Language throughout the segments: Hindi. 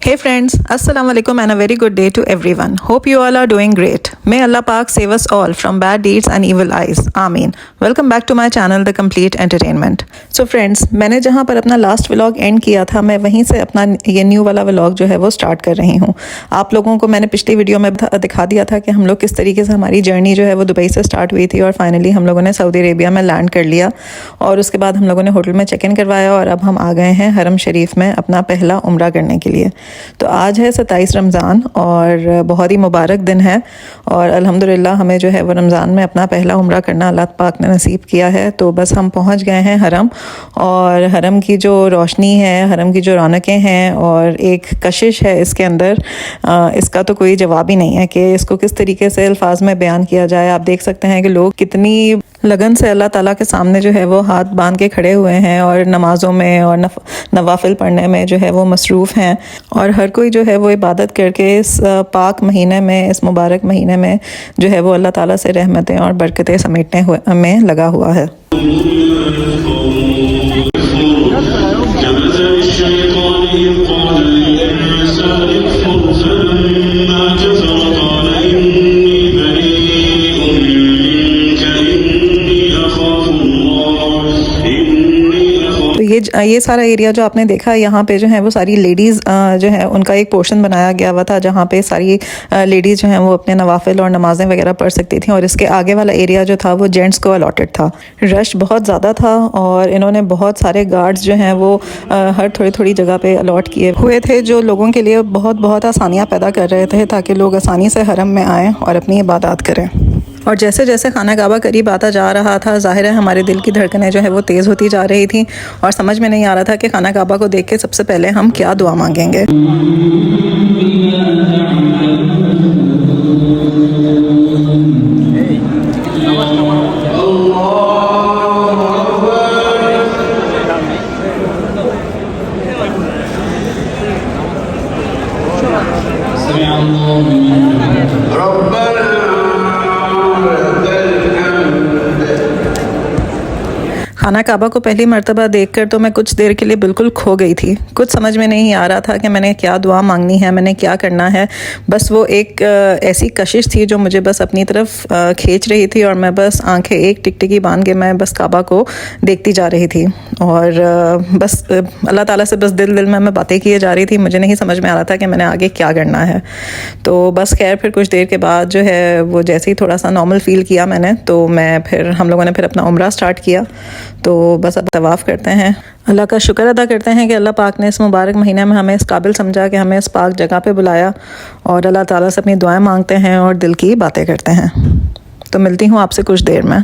Hey friends, Assalamu alaikum and a very good day to everyone. Hope you all are doing great. May Allah Pak save us all from bad deeds and evil eyes. Ameen. Welcome back to my channel The Complete Entertainment. So friends, मैंने जहाँ पर अपना लास्ट व्लॉग एंड किया था, मैं वहीं से अपना ये न्यू वाला व्लॉग जो है वो स्टार्ट कर रही हूँ। आप लोगों को मैंने पिछली वीडियो में दिखा दिया था कि हम लोग किस तरीके से हमारी जर्नी जो है वो दुबई से स्टार्ट हुई थी और फाइनली हम लोगों ने सऊदी अरेबिया में लैंड कर लिया और उसके बाद हम लोगों ने होटल में चेक इन करवाया और अब हम आ गए हैं हरम शरीफ में अपना पहला उम्रा करने के लिए। तो आज है 27 रमज़ान और बहुत ही मुबारक दिन है और अल्हम्दुलिल्लाह हमें जो है वो रमज़ान में अपना पहला उम्रा करना अल्लाह पाक ने नसीब किया है। तो बस हम पहुंच गए हैं हरम और हरम की जो रोशनी है, हरम की जो रौनकें हैं और एक कशिश है इसके अंदर, इसका तो कोई जवाब ही नहीं है कि इसको किस तरीके से अल्फाज में बयान किया जाए। आप देख सकते हैं कि लोग कितनी लगन से अल्लाह ताला के सामने जो है वो हाथ बांध के खड़े हुए हैं और नमाज़ों में और नवाफिल पढ़ने में जो है वो मसरूफ़ हैं और हर कोई जो है वो इबादत करके इस पाक महीने में, इस मुबारक महीने में जो है वो अल्लाह ताला से रहमतें और बरकतें समेटने में लगा हुआ है। ये सारा एरिया जो आपने देखा, यहाँ पे जो है वो सारी लेडीज़ जो है उनका एक पोर्शन बनाया गया हुआ था जहाँ पे सारी लेडीज़ जो हैं वो अपने नवाफिल और नमाज़ें वगैरह पढ़ सकती थी और इसके आगे वाला एरिया जो था वो जेंट्स को अलॉटेड था। रश बहुत ज़्यादा था और इन्होंने बहुत सारे गार्ड्स जो हैं वो हर थोड़ी थोड़ी जगह पे अलॉट किए हुए थे जो लोगों के लिए बहुत आसानियाँ पैदा कर रहे थे ताकि लोग आसानी से हरम में आएँ और अपनी इबादत करें। और जैसे जैसे खाना काबा करीब आता जा रहा था, ज़ाहिर है हमारे दिल की धड़कनें जो है वो तेज़ होती जा रही थी और समझ में नहीं आ रहा था कि खाना काबा को देख के सबसे पहले हम क्या दुआ मांगेंगे। खाना काबा को पहली मर्तबा देखकर तो मैं कुछ देर के लिए बिल्कुल खो गई थी। कुछ समझ में नहीं आ रहा था कि मैंने क्या दुआ मांगनी है, मैंने क्या करना है। बस वो एक ऐसी कशिश थी जो मुझे बस अपनी तरफ खींच रही थी और मैं बस आंखें एक टिकटिकी बांध के मैं बस काबा को देखती जा रही थी और बस अल्लाह ताला से बस दिल में मैं बातें किए जा रही थी। मुझे नहीं समझ में आ रहा था कि मैंने आगे क्या करना है। तो बस खैर फिर कुछ देर के बाद जो है वो जैसे ही थोड़ा सा नॉर्मल फ़ील किया मैंने, तो हम लोगों ने फिर अपना उम्रा स्टार्ट किया। तो बस अब तवाफ़ करते हैं, अल्लाह का शुक्र अदा करते हैं कि अल्लाह पाक ने इस मुबारक महीने में हमें इस काबिल समझा कि हमें इस पाक जगह पे बुलाया और अल्लाह ताला से अपनी दुआएं मांगते हैं और दिल की बातें करते हैं। तो मिलती हूँ आपसे कुछ देर में।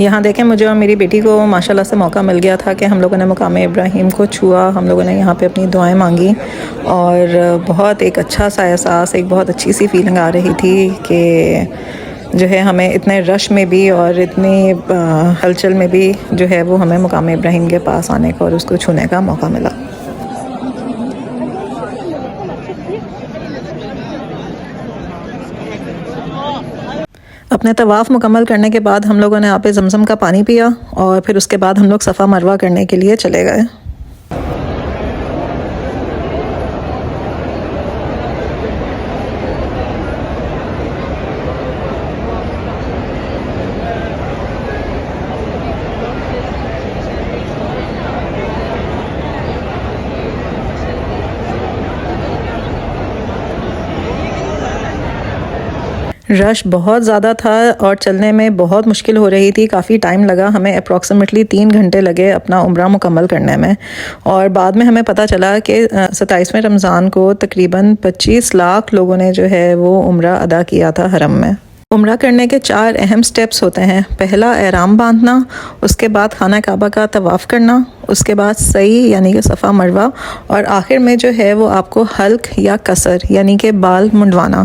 यहाँ देखें, मुझे और मेरी बेटी को माशाल्लाह से मौका मिल गया था कि हम लोगों ने मुकाम इब्राहिम को छुआ, हम लोगों ने यहाँ पे अपनी दुआएं मांगी और बहुत एक अच्छा सा एहसास, एक बहुत अच्छी सी फीलिंग आ रही थी कि जो है हमें इतने रश में भी और इतनी हलचल में भी जो है वो हमें मुकाम इब्राहिम के पास आने का और उसको छूने का मौका मिला। अपने तवाफ़ मुकम्मल करने के बाद हम लोगों ने यहाँ पे ज़मज़म का पानी पिया और फिर उसके बाद हम लोग सफ़ा मरवा करने के लिए चले गए। रश बहुत ज़्यादा था और चलने में बहुत मुश्किल हो रही थी। काफ़ी टाइम लगा, हमें अप्रॉक्सीमेटली 3 घंटे लगे अपना उम्रा मुकम्मल करने में। और बाद में हमें पता चला कि 27वें रमज़ान को तकरीबन 25 लाख लोगों ने जो है वो उम्रा अदा किया था हरम में। उम्रा करने के 4 अहम स्टेप्स होते हैं। पहला एहराम बांधना, उसके बाद खाना काबा का तवाफ़ करना, उसके बाद सई यानी कि सफ़ा मरवा, और आखिर में जो है वो आपको हल्क या कसर यानी कि बाल मुंडवाना।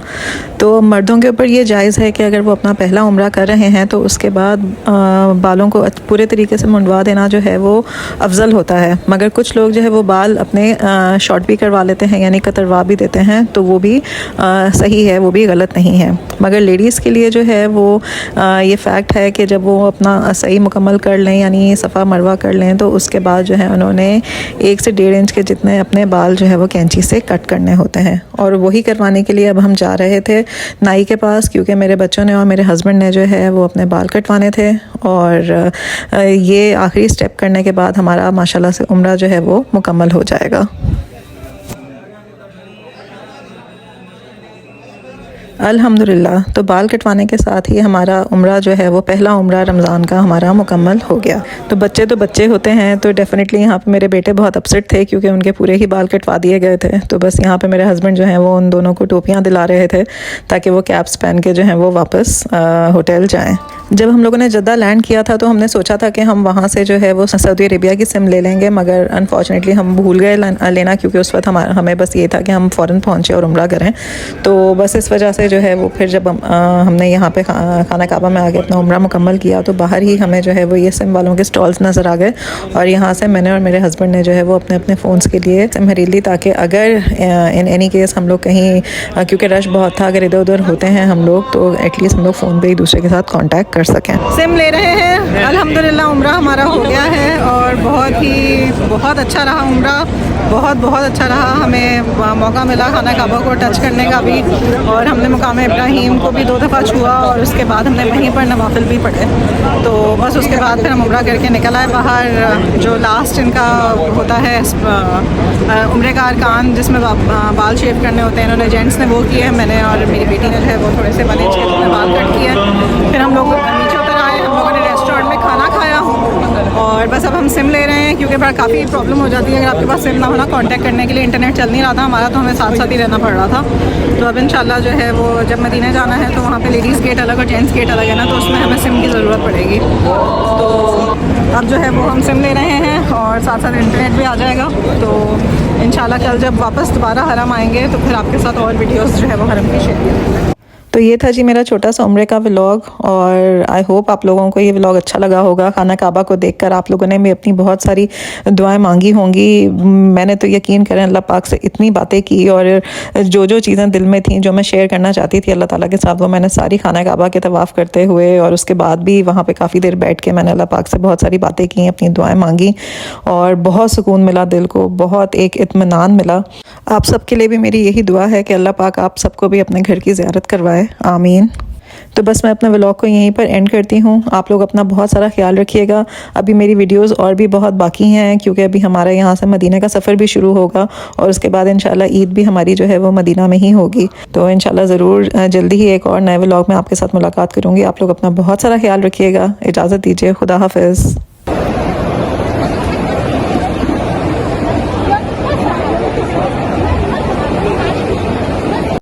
तो मर्दों के ऊपर ये जायज़ है कि अगर वो अपना पहला उम्रा कर रहे हैं तो उसके बाद बालों को पूरे तरीके से मुंडवा देना जो है वो अफजल होता है। मगर कुछ लोग जो है वो बाल अपने शॉर्ट भी करवा लेते हैं यानी कतरवा भी देते हैं, तो वो भी सही है, वो भी गलत नहीं है। मगर लेडीज़ के लिए जो है वो ये फ़ैक्ट है कि जब वो अपना सही मुकम्मल कर लें यानी सफ़ा मरवा कर लें तो उसके बाद जो है उन्होंने 1 से 1.5 इंच के जितने अपने बाल जो है वो कैंची से कट करने होते हैं। और वही करवाने के लिए अब हम जा रहे थे नाई के पास, क्योंकि मेरे बच्चों ने और मेरे हस्बैंड ने जो है वो अपने बाल कटवाने थे। और ये आखिरी स्टेप करने के बाद हमारा माशाल्लाह से उम्रा जो है वो मुकम्मल हो जाएगा। अल्हम्दुलिल्लाह। तो बाल कटवाने के साथ ही हमारा उम्रा जो है वो पहला उम्रा रमज़ान का हमारा मुकम्मल हो गया। तो बच्चे होते हैं, तो डेफ़िनेटली यहाँ पे मेरे बेटे बहुत अपसेट थे क्योंकि उनके पूरे ही बाल कटवा दिए गए थे। तो बस यहाँ पे मेरे हस्बैंड जो हैं वो उन दोनों को टोपियाँ दिला रहे थे ताकि वो कैप्स पहन के जो हैं वो वापस होटल जाएँ। जब हम लोगों ने जद्दा लैंड किया था तो हमने सोचा था कि हम वहाँ से जो है वो सऊदी अरेबिया की सिम ले लेंगे, मगर अनफॉर्चुनेटली हम भूल गए लेना, क्योंकि उस वक्त हमें बस ये था कि हम फ़ौरन पहुँचे और उम्रा करें। तो बस इस वजह से जो है वो फिर जब हमने यहाँ पे खाना काबा में आके अपना उम्रा मुकम्मल किया तो बाहर ही हमें जो है वो ये सिम वालों के स्टॉल्स नज़र आ गए। और यहाँ से मैंने और मेरे हस्बैंड ने जो है वो अपने अपने फ़ोन्स के लिए सिम खरीद ली, ताकि अगर इन एनी केस हम लोग कहीं, क्योंकि रश बहुत था, अगर इधर उधर होते हैं हम लोग तो एटलीस्ट हम लोग फ़ोन पे एक दूसरे के साथ कांटेक्ट कर सकें। सिम ले रहे हैं। अल्हम्दुलिल्लाह उम्रा हमारा हो गया है और बहुत अच्छा रहा उम्रा, बहुत अच्छा रहा। हमें मौका मिला खाना काबा को टच करने का भी, और हमने मुकाम इब्राहीम को भी 2 दफ़ा छुआ और उसके बाद हमने वहीं पर नवाफिल भी पढ़े। तो बस उसके बाद फिर हम उम्रा करके निकल आए बाहर। जो लास्ट इनका होता है उम्रे का अरकान जिसमें बाल शेव करने होते हैं, इन्होंने जेंट्स ने वो किए हैं, मैंने और मेरी बेटी ने जो है वो थोड़े से 1 इंच के बाल कट किए। फिर हम लोग नीचे उतर आए, हम लोगों ने रेस्टोरेंट में खाना खाया और बस अब हम सिम ले रहे हैं, क्योंकि काफ़ी प्रॉब्लम हो जाती है अगर आपके पास सिम ना होना। कांटेक्ट करने के लिए इंटरनेट चल नहीं रहा था हमारा, तो हमें साथ साथ ही रहना पड़ रहा था। तो अब इंशाल्लाह जो है वो जब मदीना जाना है तो वहाँ पे लेडीज़ गेट अलग और जेंट्स गेट अलग है ना, तो उसमें हमें सिम की ज़रूरत पड़ेगी। तो अब जो है वो हम सिम ले रहे हैं और साथ साथ इंटरनेट भी आ जाएगा। तो इंशाल्लाह कल जब वापस दोबारा हरम आएंगे तो फिर आपके साथ और वीडियोज़ जो है वो हरम की शेयर करेंगे। तो ये था जी मेरा छोटा सा उम्रे का व्लॉग, और आई होप आप लोगों को ये व्लॉग अच्छा लगा होगा। खाना काबा को देखकर आप लोगों ने भी अपनी बहुत सारी दुआएं मांगी होंगी। मैंने तो यकीन करें अल्लाह पाक से इतनी बातें की, और जो चीज़ें दिल में थी जो मैं शेयर करना चाहती थी अल्लाह ताला के साथ, वो मैंने सारी खाना काबा के तवाफ़ करते हुए और उसके बाद भी वहाँ पर काफ़ी देर बैठ के मैंने अल्लाह पाक से बहुत सारी बातें की, अपनी दुआएँ मांगी, और बहुत सुकून मिला दिल को, बहुत एक इत्मीनान मिला। आप सबके लिए भी मेरी यही दुआ है कि अल्लाह पाक आप सबको भी अपने घर की ज़ियारत करवाए, आमीन। तो बस मैं अपने व्लॉग को यहीं पर एंड करती हूँ। आप लोग अपना बहुत सारा ख्याल रखिएगा। अभी मेरी वीडियोस और भी बहुत बाकी हैं, क्योंकि अभी हमारा यहाँ से मदीना का सफ़र भी शुरू होगा और उसके बाद इंशाल्लाह ईद भी हमारी जो है वो मदीना में ही होगी। तो इंशाल्लाह ज़रूर जल्दी ही एक और नए व्लॉग में आपके साथ मुलाकात करूँगी। आप लोग अपना बहुत सारा ख्याल रखिएगा। इजाज़त दीजिए, खुदा हाफ़िज़।